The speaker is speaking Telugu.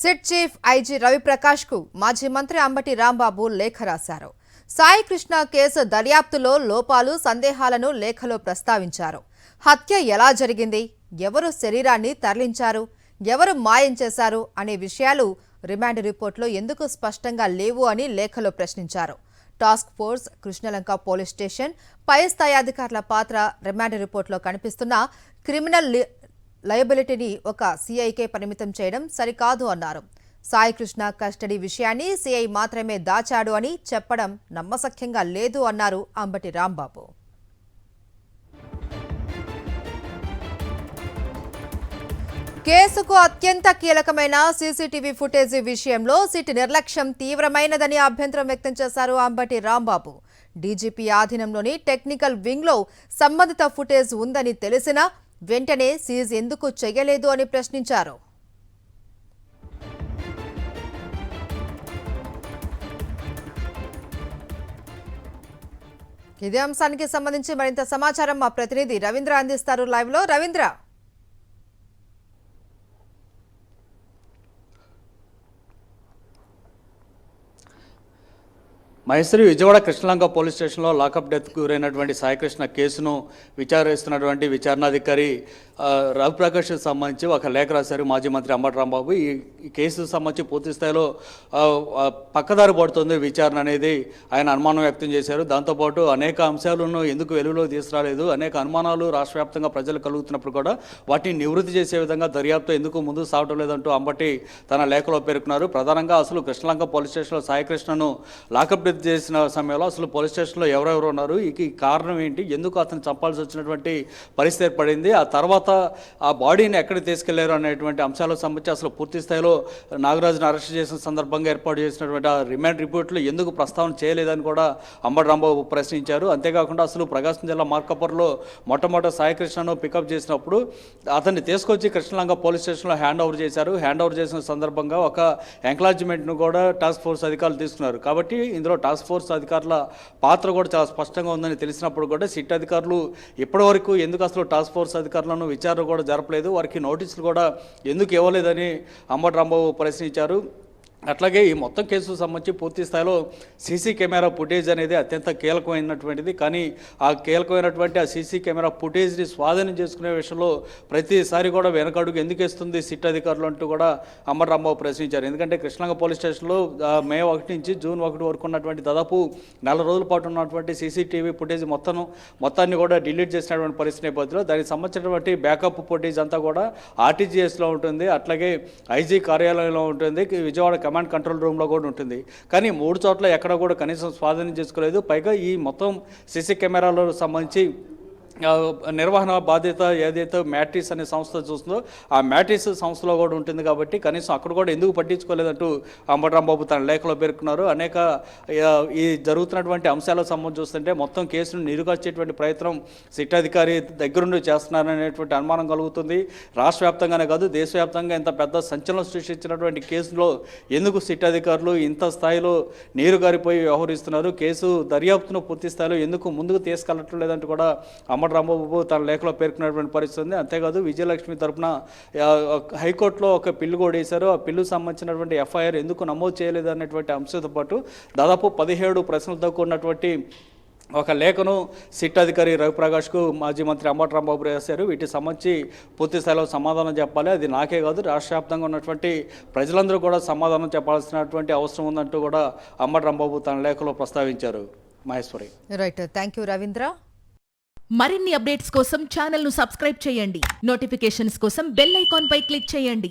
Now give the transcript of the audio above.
సిట్ చీఫ్ ఐజీ రవిప్రకాష్ కు మాజీ మంత్రి అంబటి రాంబాబు లేఖ రాశారు. సాయి కృష్ణ కేసు దర్యాప్తులో లోపాలు, సందేహాలను లేఖలో ప్రస్తావించారు. హత్య ఎలా జరిగింది, ఎవరు శరీరాన్ని తరలించారు, ఎవరు మాయం చేశారు అనే విషయాలు రిమాండ్ రిపోర్టులో ఎందుకు స్పష్టంగా లేవు అని లేఖలో ప్రశ్నించారు. Task force, Krishnalanka police station, పై స్థాయి అధికారుల పాత్ర రిమాండ్ రిపోర్టులో కనిపిస్తున్న క్రిమినల్ లయబిలిటీని ఒక సీఐకే పరిమితం చేయడం సరికాదు అన్నారు. సాయి కృష్ణ కస్టడీ విషయాన్ని సీఐ మాత్రమే దాచాడు అని చెప్పడం నమ్మశక్యంగా లేదు అన్నారు అంబటి రాంబాబు. కేసుకు అత్యంత కీలకమైన సీసీటీవీ ఫుటేజీ విషయంలో సిట్ నిర్లక్ష్యం తీవ్రమైనదని అభ్యంతరం వ్యక్తం చేశారు అంబటి రాంబాబు. డీజీపీ ఆధీనంలోని టెక్నికల్ వింగ్లో సంబంధిత ఫుటేజ్ ఉందని తెలిసినా వెంటనే సీజ్ ఎందుకు చేయలేదు అని ప్రశ్నించారు. ఇదే అంశానికి సంబంధించి మరింత సమాచారం మా ప్రతినిధి రవీంద్ర అందిస్తారు. లైవ్ లో రవీంద్ర. మహేశ్వరి, విజయవాడ కృష్ణలంక పోలీస్ స్టేషన్లో లాకప్ డెత్కు గురైనటువంటి సాయికృష్ణ కేసును విచారిస్తున్నటువంటి విచారణాధికారి రవిప్రకాష్కి సంబంధించి ఒక లేఖ రాశారు మాజీ మంత్రి అంబటి రాంబాబు. ఈ కేసుకు సంబంధించి పూర్తి స్థాయిలో పక్కదారి పడుతుంది విచారణ అనేది ఆయన అనుమానం వ్యక్తం చేశారు. దాంతోపాటు అనేక అంశాలను ఎందుకు వెలుగులో తీసుకురాలేదు, అనేక అనుమానాలు రాష్ట్ర వ్యాప్తంగా ప్రజలు కలుగుతున్నప్పుడు కూడా వాటిని నివృత్తి చేసే విధంగా దర్యాప్తు ఎందుకు ముందుకు సాగటం లేదంటూ అంబటి తన లేఖలో పేర్కొన్నారు. ప్రధానంగా అసలు కృష్ణలంక పోలీస్ స్టేషన్లో సాయికృష్ణను లాకప్ డెత్ చేసిన సమయంలో అసలు పోలీస్ స్టేషన్లో ఎవరెవరు ఉన్నారు, ఈ కారణం ఏంటి, ఎందుకు అతను చంపాల్సి వచ్చినటువంటి పరిస్థితి ఏర్పడింది, ఆ తర్వాత ఆ బాడీని ఎక్కడికి తీసుకెళ్లారు అనేటువంటి అంశాలకు సంబంధించి అసలు పూర్తి స్థాయిలో నాగరాజును అరెస్ట్ చేసిన సందర్భంగా ఏర్పాటు చేసినటువంటి ఆ రిమాండ్ రిపోర్ట్లో ఎందుకు ప్రస్తావన చేయలేదని కూడా అంబటి రాంబాబు ప్రశ్నించారు. అంతేకాకుండా అసలు ప్రకాశం జిల్లా మార్కాపురంలో మొట్టమొదటి సాయికృష్ణను పికప్ చేసినప్పుడు అతన్ని తీసుకొచ్చి కృష్ణలంక పోలీస్ స్టేషన్లో హ్యాండ్ ఓవర్ చేశారు. హ్యాండ్ ఓవర్ చేసిన సందర్భంగా ఒక ఎంకరేజ్మెంట్ను కూడా టాస్క్ ఫోర్స్ అధికారులు తీసుకున్నారు. కాబట్టి ఇందులో టాస్క్ ఫోర్స్ అధికారుల పాత్ర కూడా చాలా స్పష్టంగా ఉందని తెలిసినప్పుడు కూడా సిట్ అధికారులు ఇప్పటివరకు ఎందుకు అసలు టాస్క్ ఫోర్స్ అధికారులను విచారణ కూడా జరపలేదు, వారికి నోటీసులు కూడా ఎందుకు ఇవ్వలేదని అంబటి రాంబాబు ప్రశ్నించారు. అట్లాగే ఈ మొత్తం కేసుకు సంబంధించి పూర్తి స్థాయిలో సీసీ కెమెరా ఫుటేజ్ అనేది అత్యంత కీలకమైనటువంటిది. కానీ ఆ కీలకమైనటువంటి ఆ సీసీ కెమెరా ఫుటేజ్ని స్వాధీనం చేసుకునే విషయంలో ప్రతిసారి కూడా వెనకడుగు ఎందుకు వేస్తుంది సిట్ అధికారులు అంటూ కూడా అంబటి రాంబాబు ప్రశ్నించారు. ఎందుకంటే కృష్ణలంక పోలీస్ స్టేషన్లో మే 1 నుంచి జూన్ 1 వరకు ఉన్నటువంటి దాదాపు 4 రోజుల పాటు ఉన్నటువంటి సీసీటీవీ ఫుటేజ్ మొత్తాన్ని కూడా డిలీట్ చేసినటువంటి పరిస్థితి నేపథ్యంలో దానికి సంబంధించినటువంటి బ్యాకప్ ఫుటేజ్ అంతా కూడా ఆర్టీజీఎస్లో ఉంటుంది, అట్లాగే ఐజీ కార్యాలయంలో ఉంటుంది, విజయవాడ కమాండ్ కంట్రోల్ రూమ్లో కూడా ఉంటుంది. కానీ 3 చోట్ల ఎక్కడ కూడా కనీసం స్వాధీనం చేసుకోలేదు. పైగా ఈ మొత్తం సీసీ కెమెరాలకు సంబంధించి నిర్వహణ బాధ్యత ఏదైతే మ్యాట్రిక్స్ అనే సంస్థ చూస్తుందో ఆ మ్యాట్రిక్స్ సంస్థలో కూడా ఉంటుంది. కాబట్టి కనీసం అక్కడ కూడా ఎందుకు పట్టించుకోలేదంటూ అంబటి రాంబాబు తన లేఖలో పేర్కొన్నారు. అనేక ఈ జరుగుతున్నటువంటి అంశాలకు సంబంధించి చూస్తుంటే మొత్తం కేసును నిరుగార్చేటువంటి ప్రయత్నం సిట్ అధికారి దగ్గరుండి చేస్తున్నారనేటువంటి అనుమానం కలుగుతుంది. రాష్ట్ర వ్యాప్తంగానే కాదు, దేశవ్యాప్తంగా ఇంత పెద్ద సంచలనం సృష్టించినటువంటి కేసులో ఎందుకు సిట్ అధికారులు ఇంత స్థాయిలో నీరుగారిపోయి వ్యవహరిస్తున్నారు, కేసు దర్యాప్తును పూర్తి స్థాయిలో ఎందుకు ముందుకు తీసుకెళ్లటం లేదంటూ కూడా అంబటి రాంబాబు తన లేఖలో పేర్కొన్నటువంటి పరిస్థితి ఉంది. అంతేకాదు విజయలక్ష్మి తరఫున హైకోర్టులో ఒక పిల్లు కూడా వేశారు. ఆ పిల్లు సంబంధించినటువంటి ఎఫ్ఐఆర్ ఎందుకు నమోదు చేయలేదు అనేటువంటి అంశంతో పాటు దాదాపు 17 ప్రశ్నలతో కూడినటువంటి ఒక లేఖను సిట్ అధికారి రవిప్రకాష్కు మాజీ మంత్రి అంబటి రాంబాబు రాశారు. వీటికి సంబంధించి పూర్తి స్థాయిలో సమాధానం చెప్పాలి, అది నాకే కాదు రాష్ట్ర వ్యాప్తంగా ఉన్నటువంటి ప్రజలందరూ కూడా సమాధానం చెప్పాల్సినటువంటి అవసరం ఉందంటూ కూడా అంబటి రాంబాబు తన లేఖలో ప్రస్తావించారు. Maheshwari. Right, thank you Ravindra. మరిన్ని అప్డేట్స్ కోసం ఛానల్ ను సబ్స్క్రైబ్ చేయండి. నోటిఫికేషన్స్ కోసం బెల్ ఐకాన్ పై క్లిక్ చేయండి.